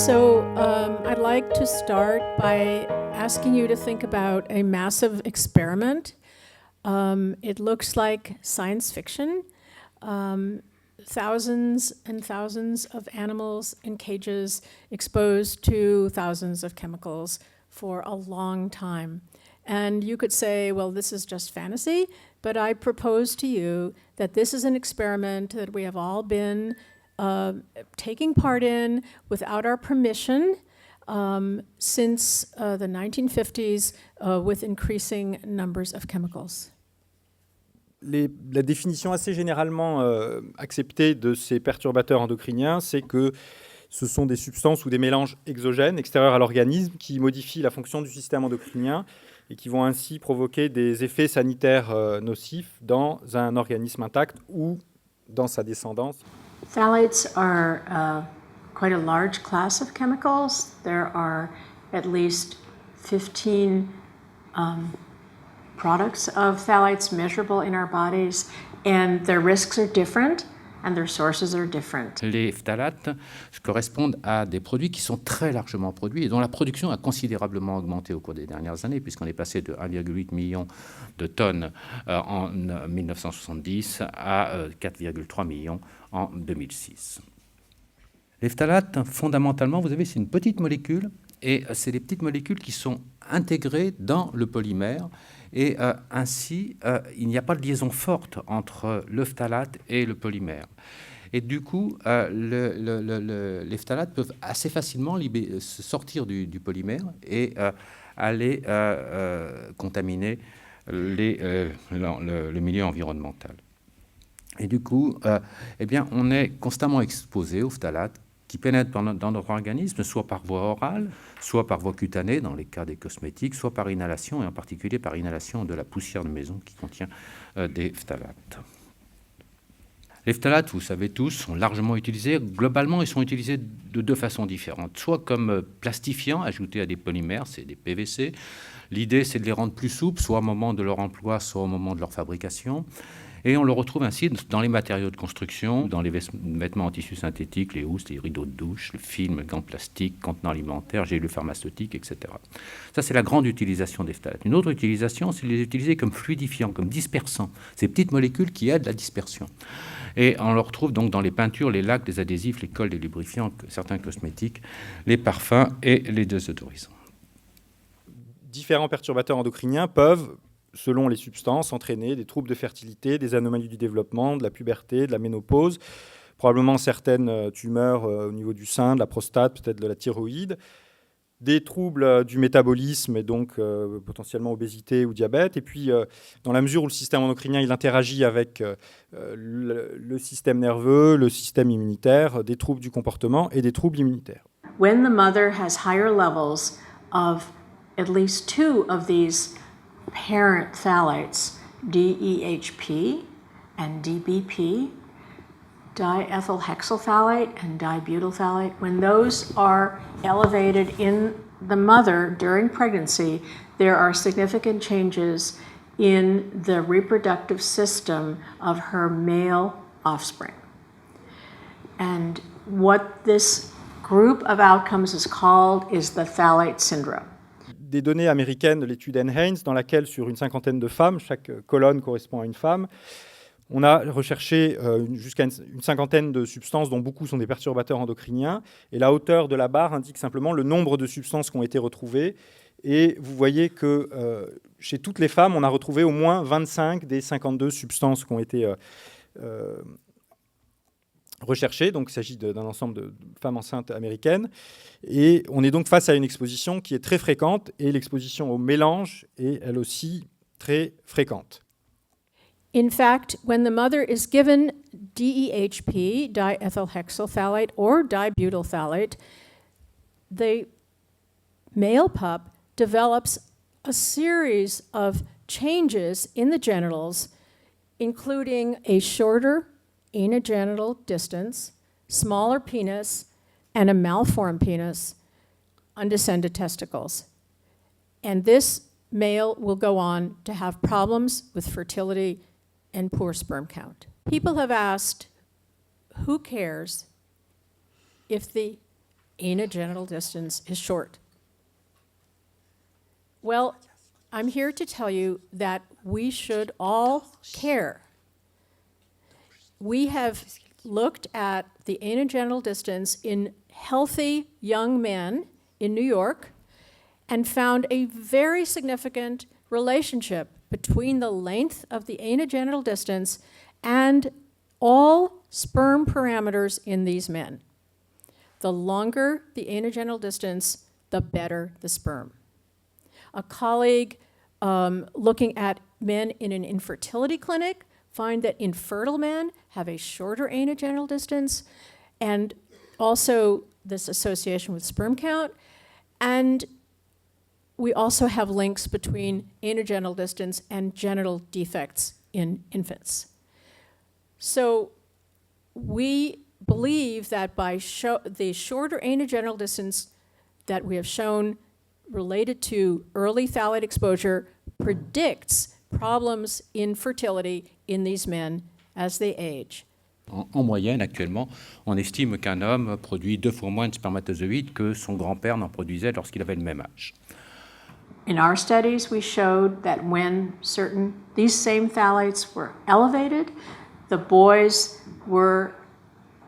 I'd like to start by asking you to think about a massive experiment. It looks like science fiction. Thousands and thousands of animals in cages exposed to thousands of chemicals for a long time. And you could say, well, this is just fantasy, but I propose to you that this is an experiment that we have all been taking part in without our permission since the 1950s with increasing numbers of chemicals. La définition assez généralement acceptée de ces perturbateurs endocriniens, c'est que ce sont des substances ou des mélanges exogènes, extérieurs à l'organisme, qui modifient la fonction du système endocrinien et qui vont ainsi provoquer des effets sanitaires nocifs dans un organisme intact ou dans sa descendance. Phthalates are quite a large class of chemicals. There are at least 15 products of phthalates measurable in our bodies, and their risks are different and their sources are different. Les phtalates correspondent à des produits qui sont très largement produits et dont la production a considérablement augmenté au cours des dernières années, puisqu'on est passé de 1,8 million de tonnes en 1970 à 4,3 millions en 2006. Les phtalates, fondamentalement, vous avez, c'est une petite molécule, et c'est des petites molécules qui sont intégrées dans le polymère, et ainsi, il n'y a pas de liaison forte entre le phthalate et le polymère. Et du coup, les phtalates peuvent assez facilement sortir du polymère et aller contaminer le milieu environnemental. Et du coup, eh bien, on est constamment exposé aux phtalates qui pénètrent dans notre organisme, soit par voie orale, soit par voie cutanée, dans les cas des cosmétiques, soit par inhalation, et en particulier par inhalation de la poussière de maison qui contient des phtalates. Les phtalates, vous savez tous, sont largement utilisés. Globalement, ils sont utilisés de deux façons différentes. Soit comme plastifiants ajoutés à des polymères, c'est des PVC. L'idée, c'est de les rendre plus souples, soit au moment de leur emploi, soit au moment de leur fabrication. Et on le retrouve ainsi dans les matériaux de construction, dans les vêtements en tissu synthétique, les housses, les rideaux de douche, le film, le gants plastiques, contenants alimentaires, gélules pharmaceutiques, etc. Ça, c'est la grande utilisation des phtalates. Une autre utilisation, c'est de les utiliser comme fluidifiants, comme dispersants, ces petites molécules qui aident la dispersion. Et on le retrouve donc dans les peintures, les lacs, les adhésifs, les colles, les lubrifiants, certains cosmétiques, les parfums et les désodorisants. Différents perturbateurs endocriniens peuvent, selon les substances, entraîner des troubles de fertilité, des anomalies du développement, de la puberté, de la ménopause, probablement certaines tumeurs au niveau du sein, de la prostate, peut-être de la thyroïde, des troubles du métabolisme et donc potentiellement obésité ou diabète. Et puis, dans la mesure où le système endocrinien il interagit avec le système nerveux, le système immunitaire, des troubles du comportement et des troubles immunitaires. When the mother has higher levels of at least two of these parent phthalates, DEHP and DBP, diethylhexylphthalate and dibutylphthalate, when those are elevated in the mother during pregnancy, there are significant changes in the reproductive system of her male offspring. And what this group of outcomes is called is the phthalate syndrome. Des données américaines de l'étude NHANES, dans laquelle, sur une cinquantaine de femmes, chaque colonne correspond à une femme, on a recherché jusqu'à une cinquantaine de substances, dont beaucoup sont des perturbateurs endocriniens. Et la hauteur de la barre indique simplement le nombre de substances qui ont été retrouvées. Et vous voyez que chez toutes les femmes, on a retrouvé au moins 25 des 52 substances qui ont été recherchées. Donc, il s'agit d'un ensemble de femmes enceintes américaines. Et on est donc face à une exposition qui est très fréquente. Et l'exposition au mélange est, elle aussi, très fréquente. In fact, when the mother is given DEHP, diethylhexylphthalate, or dibutylphthalate, the male pup develops a series of changes in the genitals, including a shorter anogenital distance, smaller penis, and a malformed penis, undescended testicles. And this male will go on to have problems with fertility and poor sperm count. People have asked, who cares if the anogenital distance is short. Well, I'm here to tell you that we should all care. We have looked at the anogenital distance in healthy young men in New York and found a very significant relationship between the length of the anogenital distance and all sperm parameters in these men. The longer the anogenital distance, the better the sperm. A colleague looking at men in an infertility clinic find that infertile men have a shorter anogenital distance, and also this association with sperm count. And we also have links between anogenital distance and genital defects in infants. So we believe that by the shorter anogenital distance that we have shown related to early phthalate exposure predicts problems in fertility in these men as they age. En moyenne, actuellement, on estime qu'un homme produit 2 fois moins de spermatozoïdes que son grand-père n'en produisait lorsqu'il avait le même âge. In our studies, we showed that when these same phthalates were elevated, the boys were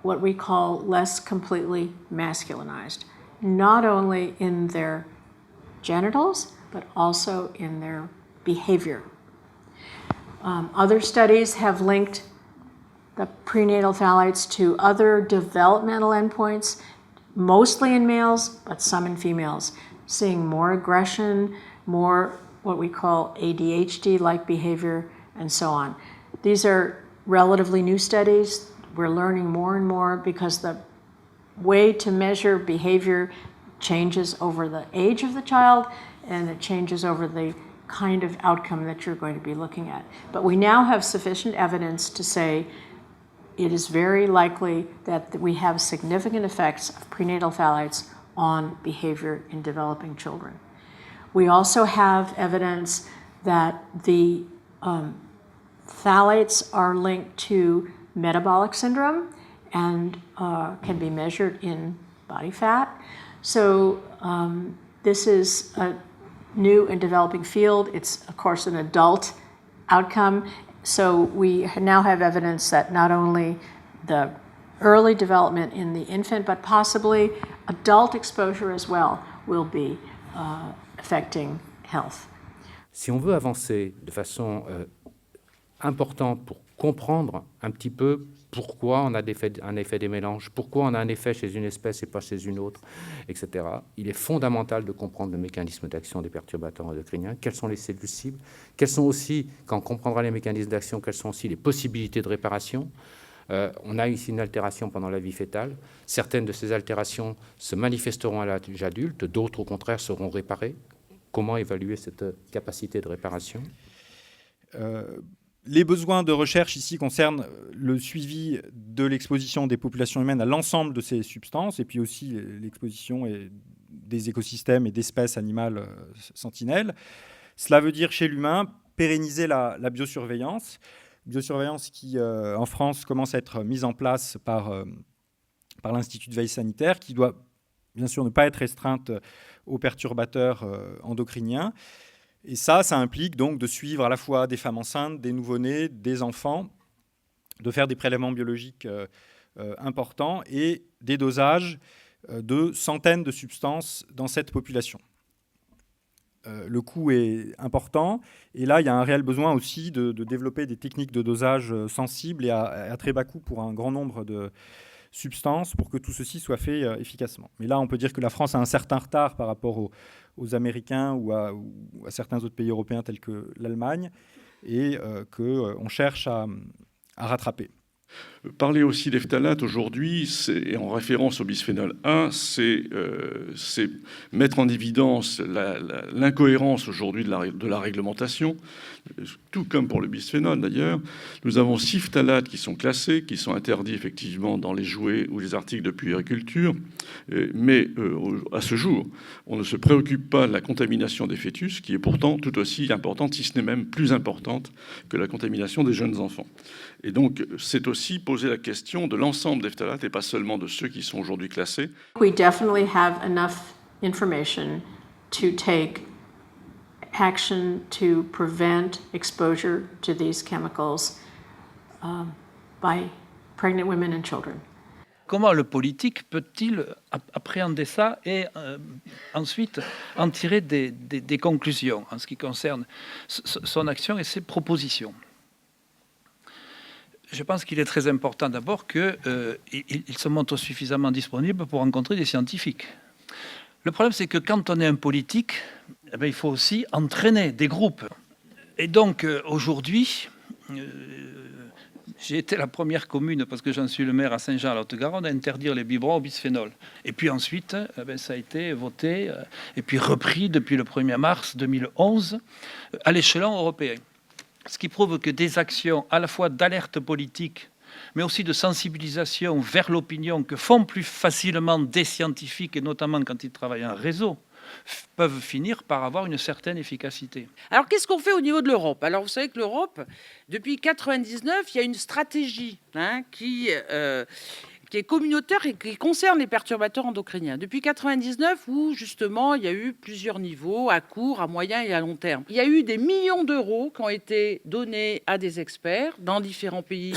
what we call less completely masculinized, not only in their genitals, but also in their behavior. Other studies have linked the prenatal phthalates to other developmental endpoints, mostly in males, but some in females, seeing more aggression, more what we call ADHD-like behavior, and so on. These are relatively new studies. We're learning more and more because the way to measure behavior changes over the age of the child, and it changes over the kind of outcome that you're going to be looking at. But we now have sufficient evidence to say it is very likely that we have significant effects of prenatal phthalates on behavior in developing children. We also have evidence that the phthalates are linked to metabolic syndrome and can be measured in body fat. So this is a new and developing field. It's, of course, an adult outcome. So we now have evidence that not only the early development in the infant, but possibly adult exposure as well will be affecting health. Si on veut avancer de façon importante pour comprendre un petit peu pourquoi on a un effet des mélanges, pourquoi on a un effet chez une espèce et pas chez une autre, etc., il est fondamental de comprendre le mécanisme d'action des perturbateurs endocriniens, quelles sont les cellules cibles, quelles sont aussi, quand on comprendra les mécanismes d'action, quelles sont aussi les possibilités de réparation. On a ici une altération pendant la vie fœtale. Certaines de ces altérations se manifesteront à l'âge adulte, d'autres au contraire seront réparées. Comment évaluer cette capacité de réparation ? Les besoins de recherche ici concernent le suivi de l'exposition des populations humaines à l'ensemble de ces substances et puis aussi l'exposition des écosystèmes et d'espèces animales sentinelles. Cela veut dire chez l'humain pérenniser la biosurveillance qui, en France, commence à être mise en place par l'Institut de veille sanitaire, qui doit bien sûr ne pas être restreinte aux perturbateurs endocriniens. Et ça implique donc de suivre à la fois des femmes enceintes, des nouveau-nés, des enfants, de faire des prélèvements biologiques importants et des dosages de centaines de substances dans cette population. Le coût est important et là, il y a un réel besoin aussi de développer des techniques de dosage sensibles et à très bas coût pour un grand nombre de substances pour que tout ceci soit fait efficacement. Mais là, on peut dire que la France a un certain retard par rapport aux Américains ou à certains autres pays européens tels que l'Allemagne et qu'on cherche à rattraper. Parler aussi des phtalates aujourd'hui, en référence au bisphénol A, c'est mettre en évidence l'incohérence aujourd'hui de la réglementation, tout comme pour le bisphénol d'ailleurs. Nous avons 6 phtalates qui sont classés, qui sont interdits effectivement dans les jouets ou les articles de puériculture, mais à ce jour, on ne se préoccupe pas de la contamination des fœtus, qui est pourtant tout aussi importante, si ce n'est même plus importante que la contamination des jeunes enfants. Et donc, c'est aussi aussi poser la question de l'ensemble des phtalates et pas seulement de ceux qui sont aujourd'hui classés. We definitely have enough information to take action to prevent exposure to these chemicals by pregnant women and children. Comment le politique peut-il appréhender ça et ensuite en tirer des conclusions en ce qui concerne son action et ses propositions? Je pense qu'il est très important d'abord qu'il se montre suffisamment disponible pour rencontrer des scientifiques. Le problème, c'est que quand on est un politique, eh bien, il faut aussi entraîner des groupes. Et donc, aujourd'hui, j'ai été la première commune, parce que j'en suis le maire à Saint-Jean, à la Haute-Garonne, à interdire les biberons au bisphénol. Et puis ensuite, ça a été voté et puis repris depuis le 1er mars 2011 à l'échelon européen. Ce qui prouve que des actions à la fois d'alerte politique, mais aussi de sensibilisation vers l'opinion que font plus facilement des scientifiques, et notamment quand ils travaillent en réseau, peuvent finir par avoir une certaine efficacité. Alors, qu'est-ce qu'on fait au niveau de l'Europe? Alors, vous savez que l'Europe, depuis 1999, il y a une stratégie qui est communautaire et qui concerne les perturbateurs endocriniens. Depuis 1999, où justement, il y a eu plusieurs niveaux, à court, à moyen et à long terme. Il y a eu des millions d'euros qui ont été donnés à des experts dans différents pays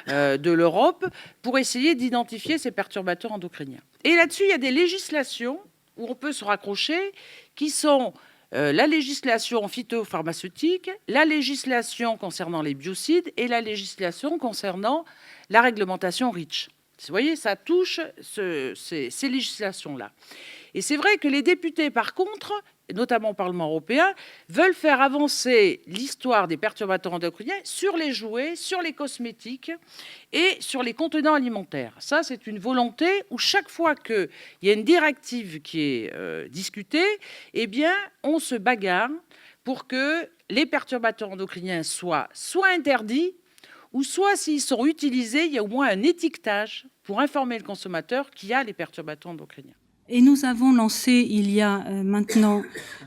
de l'Europe pour essayer d'identifier ces perturbateurs endocriniens. Et là-dessus, il y a des législations où on peut se raccrocher, qui sont la législation phytopharmaceutique, la législation concernant les biocides et la législation concernant la réglementation REACH. Vous voyez, ça touche ces législations-là. Et c'est vrai que les députés, par contre, notamment au Parlement européen, veulent faire avancer l'histoire des perturbateurs endocriniens sur les jouets, sur les cosmétiques et sur les contenants alimentaires. Ça, c'est une volonté où chaque fois qu'il y a une directive qui est discutée, eh bien, on se bagarre pour que les perturbateurs endocriniens soient soit interdits, ou soit, s'ils sont utilisés, il y a au moins un étiquetage pour informer le consommateur qu'il y a les perturbateurs endocriniens. Et nous avons lancé, il y a maintenant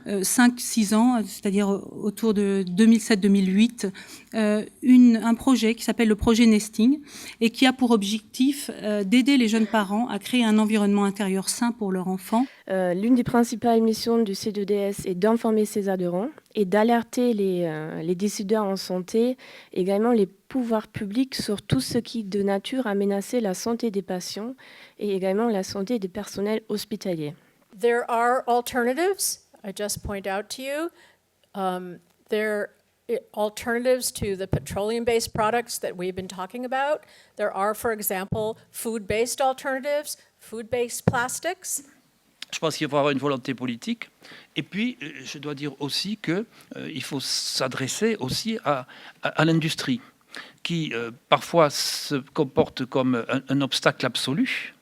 5-6 ans, c'est-à-dire autour de 2007-2008, un projet qui s'appelle le projet Nesting et qui a pour objectif d'aider les jeunes parents à créer un environnement intérieur sain pour leur enfant. L'une des principales missions du C2DS est d'informer ses adhérents et d'alerter les décideurs en santé, également les pouvoirs publics sur tout ce qui de nature a menacé la santé des patients et également la santé des personnels hospitaliers. There are alternatives, I just point out to you. There are alternatives to the petroleum-based products that we've been talking about. There are, for example, food-based alternatives, food-based plastics. Je pense qu'il faut avoir une volonté politique. Et puis, je dois dire aussi qu'il faut s'adresser aussi à l'industrie, qui parfois se comporte comme un obstacle absolu,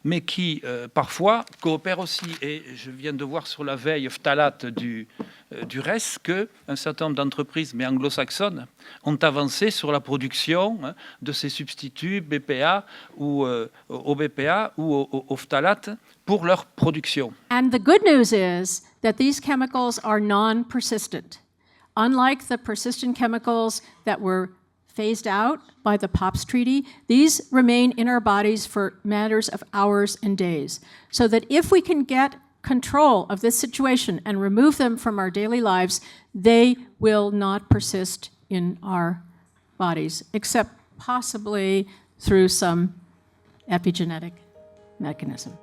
mais qui parfois coopère aussi. Et je viens de voir sur la veille phtalate du RES qu'un certain nombre d'entreprises, mais anglo-saxonnes, ont avancé sur la production de ces substituts BPA ou au BPA ou au phtalate pour leur production. And the good news is that these chemicals are non-persistent. Unlike the persistent chemicals that were phased out by the POPs Treaty, these remain in our bodies for matters of hours and days. So that if we can get control of this situation and remove them from our daily lives, they will not persist in our bodies, except possibly through some epigenetic mechanism.